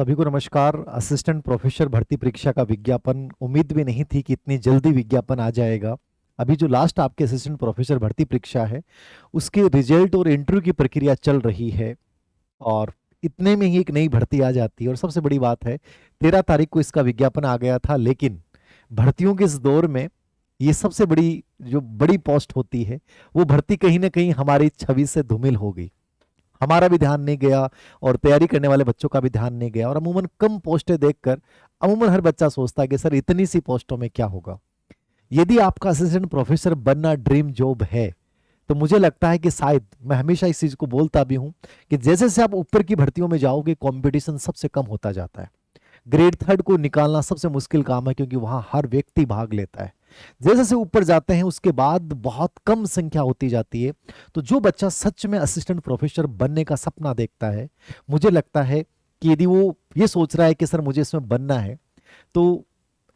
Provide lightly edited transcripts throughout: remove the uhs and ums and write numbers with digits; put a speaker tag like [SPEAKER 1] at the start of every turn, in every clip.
[SPEAKER 1] सभी को नमस्कार। असिस्टेंट प्रोफेसर भर्ती परीक्षा का विज्ञापन, उम्मीद भी नहीं थी कि इतनी जल्दी विज्ञापन आ जाएगा। अभी जो लास्ट आपके असिस्टेंट प्रोफेसर भर्ती परीक्षा है, उसके रिजल्ट और इंटरव्यू की प्रक्रिया चल रही है। और इतने में ही एक नई भर्ती आ जाती है। और सबसे बड़ी बात है, 13 तारीख को इसका विज्ञापन आ गया था, लेकिन भर्तियों के इस दौर में ये सबसे बड़ी जो बड़ी पोस्ट होती है, वो भर्ती कहीं ना कहीं हमारी छवि से धूमिल हो गई। हमारा भी ध्यान नहीं गया और तैयारी करने वाले बच्चों का भी ध्यान नहीं गया। और अमूमन कम पोस्टें देखकर अमूमन हर बच्चा सोचता है कि सर इतनी सी पोस्टों में क्या होगा। यदि आपका असिस्टेंट प्रोफेसर बनना ड्रीम जॉब है, तो मुझे लगता है कि शायद, मैं हमेशा इस चीज को बोलता भी हूं, कि जैसे जैसे आप ऊपर की भर्तियों में जाओगे, कंपटीशन सबसे कम होता जाता है। ग्रेड थर्ड को निकालना सबसे मुश्किल काम है, क्योंकि वहां हर व्यक्ति भाग लेता है। जैसे जैसे ऊपर जाते हैं, उसके बाद बहुत कम संख्या होती जाती है। तो जो बच्चा सच में असिस्टेंट प्रोफेसर बनने का सपना देखता है, मुझे लगता है कि यदि वो ये सोच रहा है कि सर मुझे इसमें बनना है, तो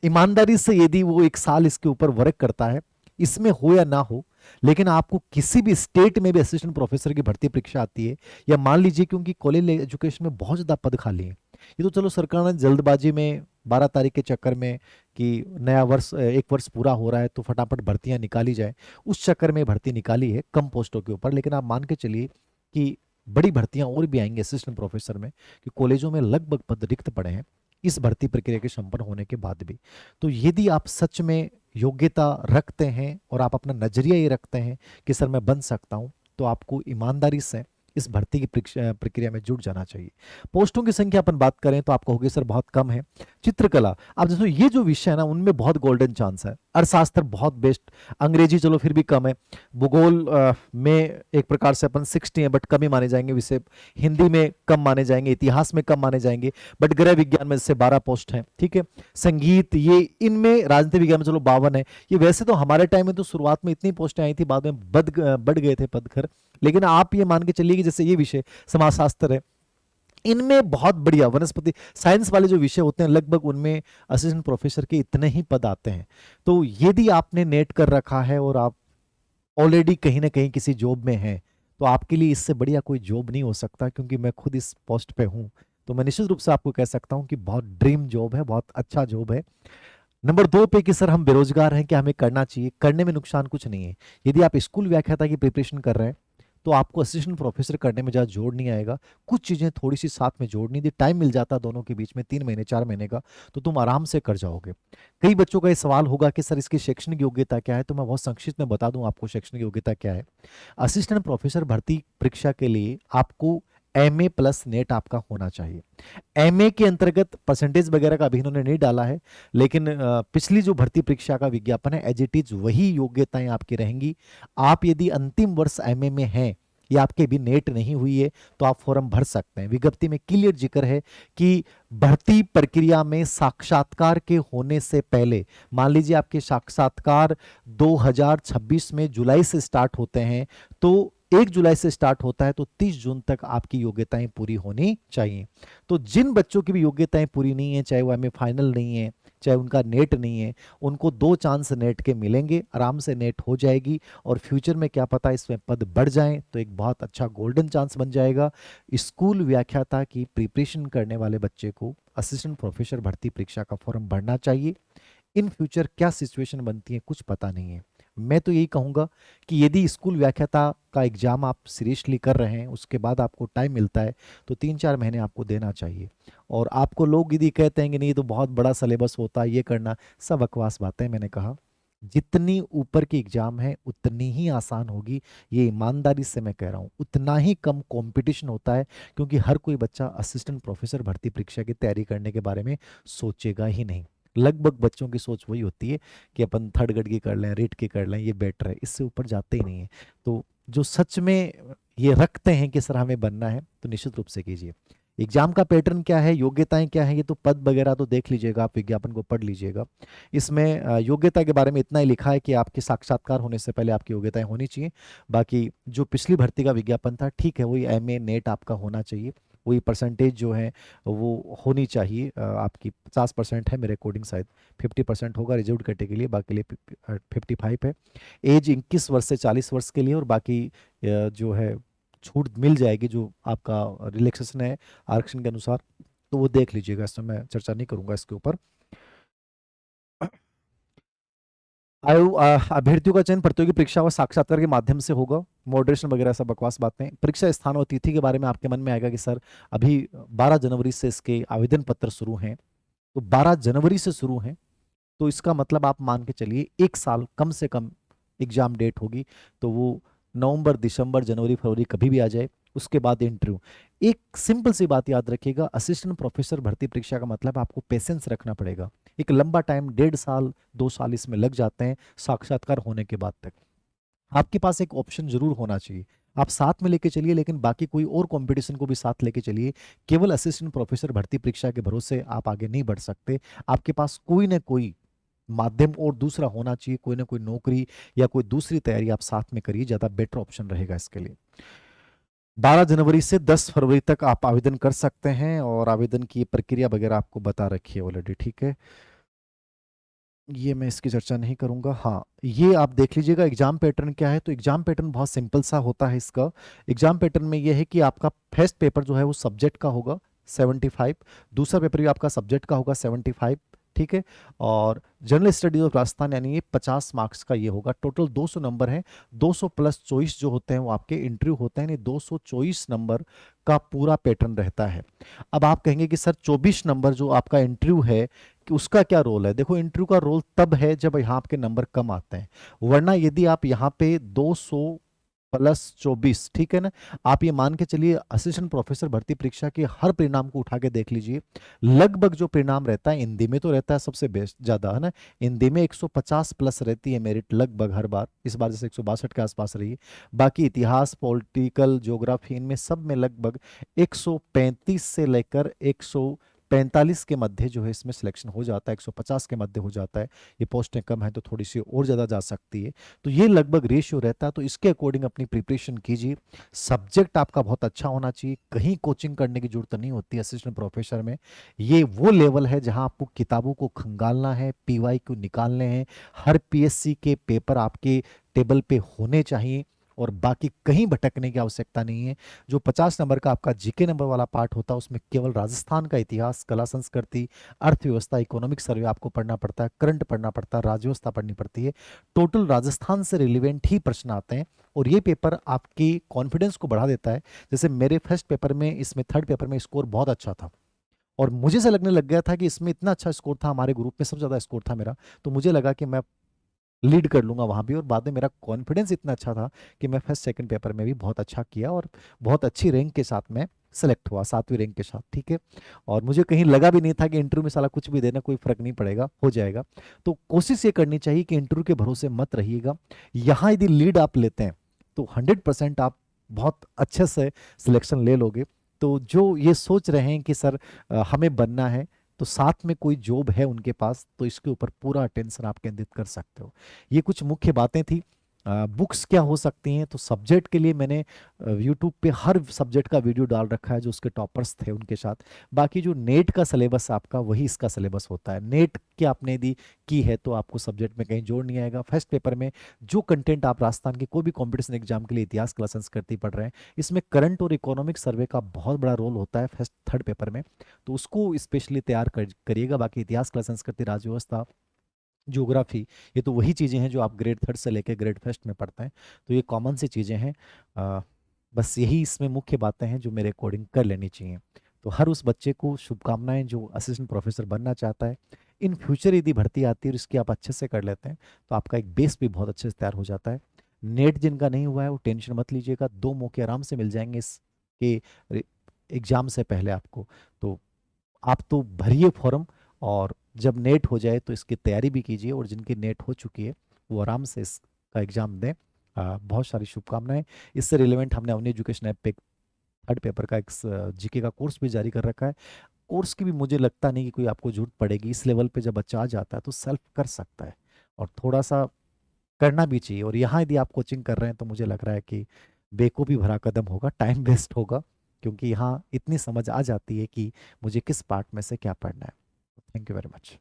[SPEAKER 1] ईमानदारी से यदि वो 1 साल इसके ऊपर वर्क करता है, इसमें हो या ना हो, लेकिन आपको किसी भी स्टेट में भी असिस्टेंट प्रोफेसर की भर्ती परीक्षा आती है, या मान लीजिए क्योंकि कॉलेज एजुकेशन में बहुत ज्यादा पद खाली हैं। ये तो चलो सरकार ने जल्दबाजी में 12 तारीख के चक्कर में, कि नया वर्ष, 1 वर्ष पूरा हो रहा है तो फटाफट भर्तियां निकाली जाए, उस चक्कर में भर्ती निकाली है कम पोस्टों के ऊपर। लेकिन आप मान के चलिए कि बड़ी भर्तियां और भी आएंगी असिस्टेंट प्रोफेसर में, कि कॉलेजों में लगभग पद रिक्त पड़े हैं इस भर्ती प्रक्रिया के संपन्न होने के बाद भी। तो यदि आप सच में योग्यता रखते हैं और आप अपना नजरिया ये रखते हैं कि सर मैं बन सकता हूं, तो आपको ईमानदारी से इस भर्ती की प्रक्रिया में जुट जाना चाहिए। पोस्टों की संख्या अपन बात करें तो आप कहोगे सर बहुत कम है। चित्रकला, आप देखो ये जो विषय है ना, उनमें बहुत गोल्डन चांस है। अर्थशास्त्र बहुत बेस्ट, अंग्रेजी चलो फिर भी कम है, भूगोल में एक प्रकार से अपन 60 है बट कम ही माने जाएंगे विषय, हिंदी में कम माने जाएंगे, इतिहास में कम माने जाएंगे, बट गृह विज्ञान में जैसे 12 पोस्ट हैं, ठीक है। संगीत, ये इनमें, राजनीति विज्ञान में चलो 52 है। ये वैसे तो हमारे टाइम में तो शुरुआत में इतनी पोस्टें आई थी, बाद में बढ़ गए थे पद खैर। लेकिन आप ये मान के चलिए कि जैसे ये विषय समाजशास्त्र है, इनमें बहुत बढ़िया वनस्पति साइंस वाले जो विषय होते हैं, लगभग उनमें असिस्टेंट प्रोफेसर के इतने ही पद आते हैं। तो यदि आपने नेट कर रखा है और आप ऑलरेडी कहीं ना कहीं किसी जॉब में हैं, तो आपके लिए इससे बढ़िया कोई जॉब नहीं हो सकता। क्योंकि मैं खुद इस पोस्ट पे हूं, तो मैं निश्चित रूप से आपको कह सकता हूं कि बहुत ड्रीम जॉब है, बहुत अच्छा जॉब है। नंबर 2 पे कि सर हम बेरोजगार हैं, क्या हमें करना चाहिए? करने में नुकसान कुछ नहीं है। यदि आप स्कूल व्याख्याता की प्रिपरेशन कर रहे हैं, तो आपको असिस्टेंट प्रोफेसर करने में ज़्यादा जोड़ नहीं आएगा। कुछ चीज़ें थोड़ी सी साथ में जोड़नी थी, टाइम मिल जाता दोनों के बीच में, 3 महीने 4 महीने का, तो तुम आराम से कर जाओगे। कई बच्चों का ये सवाल होगा कि सर इसकी शैक्षणिक योग्यता क्या है, तो मैं बहुत संक्षिप्त में बता दूं आपको शैक्षणिक योग्यता क्या है। असिस्टेंट प्रोफेसर भर्ती परीक्षा के लिए आपको एमए प्लस नेट आपका होना चाहिए। एमए के अंतर्गत परसेंटेज वगैरह का अभी इन्होंने नहीं डाला है, लेकिन पिछली जो भर्ती परीक्षा का विज्ञापन है, एज इट इज वही योग्यताएं आपकी रहेंगी। आप यदि अंतिम वर्ष एमए में हैं, या आपके भी नेट नहीं हुई है, तो आप फॉर्म भर सकते हैं। विज्ञप्ति में क्लियर जिक्र है कि भर्ती प्रक्रिया में साक्षात्कार के होने से पहले, मान लीजिए आपके साक्षात्कार 2026 में जुलाई से स्टार्ट होते हैं, तो 1 जुलाई से स्टार्ट होता है, तो 30 जून तक आपकी योग्यताएं पूरी होनी चाहिए। तो जिन बच्चों की भी योग्यताएं पूरी नहीं है, चाहे वो एमए फाइनल नहीं है, चाहे उनका नेट नहीं है, उनको 2 चांस नेट के मिलेंगे, आराम से नेट हो जाएगी। और फ्यूचर में क्या पता इसमें पद बढ़ जाएं, तो एक बहुत अच्छा गोल्डन चांस बन जाएगा। स्कूल व्याख्याता की प्रिपरेशन करने वाले बच्चे को असिस्टेंट प्रोफेसर भर्ती परीक्षा का फॉर्म भरना चाहिए। इन फ्यूचर क्या सिचुएशन बनती है कुछ पता नहीं है। मैं तो यही कहूंगा कि यदि स्कूल व्याख्याता का एग्जाम आप सीरियसली कर रहे हैं, उसके बाद आपको टाइम मिलता है, तो 3-4 महीने आपको देना चाहिए। और आपको लोग यदि कहते हैं कि नहीं, तो बहुत बड़ा सिलेबस होता है, ये करना, सब बकवास बातें। मैंने कहा जितनी ऊपर की एग्जाम है उतनी ही आसान होगी, ये ईमानदारी से मैं कह रहा हूँ। उतना ही कम कंपटीशन होता है, क्योंकि हर कोई बच्चा असिस्टेंट प्रोफेसर भर्ती परीक्षा की तैयारी करने के बारे में सोचेगा ही नहीं। लगभग बच्चों की सोच वही होती है कि अपन थर्ड ग्रेड की कर लें, रेट की कर लें, ये बेटर है, इससे ऊपर जाते ही नहीं है। तो जो सच में ये रखते हैं कि सर हमें बनना है, तो निश्चित रूप से कीजिए। एग्जाम का पैटर्न क्या है, योग्यताएं क्या है, ये तो पद वगैरह तो देख लीजिएगा, आप विज्ञापन को पढ़ लीजिएगा। इसमें योग्यता के बारे में इतना ही लिखा है कि आपके साक्षात्कार होने से पहले आपकी योग्यताएं होनी चाहिए। बाकी जो पिछली भर्ती का विज्ञापन था, ठीक है, वही एमए नेट आपका होना चाहिए, वही परसेंटेज जो है वो होनी चाहिए। आपकी 50% है मेरे अकॉर्डिंग, शायद 50% होगा रिजर्व कैटेगरी के लिए, बाकी लिए 55 है। एज 21 वर्ष से 40 वर्ष के लिए, और बाकी जो है छूट मिल जाएगी, जो आपका रिलैक्सेशन है आरक्षण के अनुसार, तो वो देख लीजिएगा, इसमें मैं चर्चा नहीं करूंगा इसके ऊपर। अभ्यर्थियों का चयन प्रतियोगी परीक्षा व साक्षात्कार के माध्यम से होगा। मॉडरेशन वगैरह सब बकवास बातें। परीक्षा स्थान और तिथि के बारे में आपके मन में आएगा कि सर अभी 12 जनवरी से इसके आवेदन पत्र शुरू हैं, तो 12 जनवरी से शुरू हैं, तो इसका मतलब आप मान के चलिए 1 साल कम से कम एग्जाम डेट होगी। तो वो नवंबर, दिसंबर, जनवरी, फरवरी कभी भी आ जाए। उसके बाद इंटरव्यू। एक सिंपल सी बात याद रखिएगा, असिस्टेंट प्रोफेसर भर्ती परीक्षा का मतलब आपको पेशेंस रखना पड़ेगा। एक लंबा टाइम, 1.5 साल 2 साल इसमें लग जाते हैं साक्षात्कार होने के बाद तक। आपके पास एक ऑप्शन जरूर होना चाहिए, आप साथ में लेके चलिए, लेकिन बाकी कोई और कंपटीशन को भी साथ लेके चलिए। केवल असिस्टेंट प्रोफेसर भर्ती परीक्षा के भरोसे आप आगे नहीं बढ़ सकते। आपके पास कोई ना कोई माध्यम और दूसरा होना चाहिए, कोई ना कोई नौकरी या कोई दूसरी तैयारी आप साथ में करिए, ज्यादा बेटर ऑप्शन रहेगा इसके लिए। 12 जनवरी से 10 फरवरी तक आप आवेदन कर सकते हैं, और आवेदन की प्रक्रिया वगैरह आपको बता रखी है ऑलरेडी, ठीक है। ये मैं इसकी चर्चा नहीं करूंगा। हाँ, ये आप देख लीजिएगा एग्जाम पैटर्न क्या है। तो एग्जाम पैटर्न बहुत सिंपल सा होता है इसका। एग्जाम पैटर्न में ये है कि आपका फर्स्ट पेपर जो है वो सब्जेक्ट का होगा 75, दूसरा पेपर भी आपका सब्जेक्ट का होगा 75, ठीक है। और जनरल स्टडीज ऑफ राजस्थान यानी ये 50 मार्क्स का ये होगा। टोटल 200 नंबर है। 200 प्लस 24 जो होते हैं वो आपके इंटरव्यू होते हैं, यानी 224 नंबर का पूरा पैटर्न रहता है। अब आप कहेंगे कि सर 24 नंबर जो आपका इंटरव्यू है कि उसका क्या रोल है। देखो, इंटरव्यू का रोल तब है जब यहाँ आपके नंबर कम आते हैं, वरना यदि आप यहाँ पे 200 प्लस 24, ठीक है ना, आप ये मान के चलिए असिस्टेंट प्रोफेसर भर्ती परीक्षा के हर परिणाम को उठा के देख लीजिए, लगभग जो परिणाम रहता है हिंदी में तो रहता है सबसे बेस्ट ज्यादा, है ना। हिंदी में 150 प्लस रहती है मेरिट लगभग हर बार, इस बार जैसे 162 के आसपास रही है। बाकी इतिहास, पॉलिटिकल, ज्योग्राफी, इनमें सब में लगभग 135 से लेकर 145 के मध्य जो है इसमें सिलेक्शन हो जाता है, 150 के मध्य हो जाता है। ये पोस्टें कम है तो थोड़ी सी और ज़्यादा जा सकती है। तो ये लगभग रेशियो रहता है, तो इसके अकॉर्डिंग अपनी प्रिपरेशन कीजिए। सब्जेक्ट आपका बहुत अच्छा होना चाहिए, कहीं कोचिंग करने की जरूरत नहीं होती असिस्टेंट प्रोफेसर में। ये वो लेवल है जहां आपको किताबों को खंगालना है, पीवाई को निकालने हैं, हर पीएससी के पेपर आपके टेबल पे होने चाहिए, और बाकी कहीं भटकने की आवश्यकता नहीं है। जो 50 नंबर का आपका जीके नंबर वाला पार्ट होता है उसमें केवल राजस्थान का इतिहास, कला संस्कृति, अर्थव्यवस्था, इकोनॉमिक सर्वे आपको पढ़ना पड़ता है, करंट पढ़ना पड़ता है, राज्य व्यवस्था पढ़नी पड़ती है। टोटल राजस्थान से रिलेवेंट ही प्रश्न आते हैं, और ये पेपर आपकी कॉन्फिडेंस को बढ़ा देता है। जैसे मेरे फर्स्ट पेपर में, इसमें थर्ड पेपर में स्कोर बहुत अच्छा था, और मुझे से लगने लग गया था कि इसमें इतना अच्छा स्कोर था, हमारे ग्रुप में सबसे ज्यादा स्कोर था मेरा, तो मुझे लगा कि मैं लीड कर लूंगा वहां भी। और बाद में मेरा कॉन्फिडेंस इतना अच्छा था कि मैं फर्स्ट सेकंड पेपर में भी बहुत अच्छा किया, और बहुत अच्छी रैंक के साथ मैं सेलेक्ट हुआ, 7वीं रैंक के साथ, ठीक है। और मुझे कहीं लगा भी नहीं था कि इंटरव्यू में साला कुछ भी देना कोई फर्क नहीं पड़ेगा, हो जाएगा। तो कोशिश ये करनी चाहिए कि इंटरव्यू के भरोसे मत रहिएगा। यहाँ यदि लीड आप लेते हैं तो 100% आप बहुत अच्छे से सिलेक्शन ले लोगे। तो जो ये सोच रहे हैं कि सर हमें बनना है, तो साथ में कोई जॉब है उनके पास, तो इसके ऊपर पूरा अटेंशन आप केंद्रित कर सकते हो। ये कुछ मुख्य बातें थी। बुक्स क्या हो सकती हैं, तो सब्जेक्ट के लिए मैंने यूट्यूब पे हर सब्जेक्ट का वीडियो डाल रखा है, जो उसके टॉपर्स थे उनके साथ। बाकी जो नेट का सिलेबस आपका, वही इसका सिलेबस होता है। नेट की आपने यदि की है तो आपको सब्जेक्ट में कहीं जोड़ नहीं आएगा। फर्स्ट पेपर में जो कंटेंट आप राजस्थान के कोई भी कॉम्पिटिशन एग्जाम के लिए इतिहास, कला, संस्कृति पढ़ रहे हैं, इसमें करंट और इकोनॉमिक सर्वे का बहुत बड़ा रोल होता है फर्स्ट थर्ड पेपर में, तो उसको स्पेशली तैयार करिएगा। बाकी इतिहास, कला, संस्कृति, राज्य व्यवस्था, ज्योग्राफी, ये तो वही चीज़ें हैं जो आप ग्रेड थर्ड से लेकर ग्रेड फर्स्ट में पढ़ते हैं, तो ये कॉमन सी चीज़ें हैं। अ, बस यही इसमें मुख्य बातें हैं जो मेरे अकॉर्डिंग कर लेनी चाहिए। तो हर उस बच्चे को शुभकामनाएं जो असिस्टेंट प्रोफेसर बनना चाहता है। इन फ्यूचर यदि भर्ती आती है और इसकी आप अच्छे से कर लेते हैं, तो आपका एक बेस भी बहुत अच्छे से तैयार हो जाता है। नेट जिनका नहीं हुआ है वो टेंशन मत लीजिएगा, 2 मौके आराम से मिल जाएंगे इसके एग्जाम से पहले आपको। तो आप तो भरिए फॉर्म, और जब नेट हो जाए तो इसकी तैयारी भी कीजिए, और जिनकी नेट हो चुकी है वो आराम से इसका एग्जाम दें। बहुत सारी शुभकामनाएं। इससे रिलेवेंट हमने अवनी एजुकेशन ऐप पे थर्ड पेपर का एक जीके का कोर्स भी जारी कर रखा है। कोर्स की भी मुझे लगता नहीं कि कोई आपको जरूरत पड़ेगी। इस लेवल पे जब बच्चा आ जाता है तो सेल्फ कर सकता है, और थोड़ा सा करना भी चाहिए। और यहाँ यदि आप कोचिंग कर रहे हैं तो मुझे लग रहा है कि बेको भी भरा कदम होगा, टाइम वेस्ट होगा, क्योंकि यहाँ इतनी समझ आ जाती है कि मुझे किस पार्ट में से क्या पढ़ना है। Thank you very much.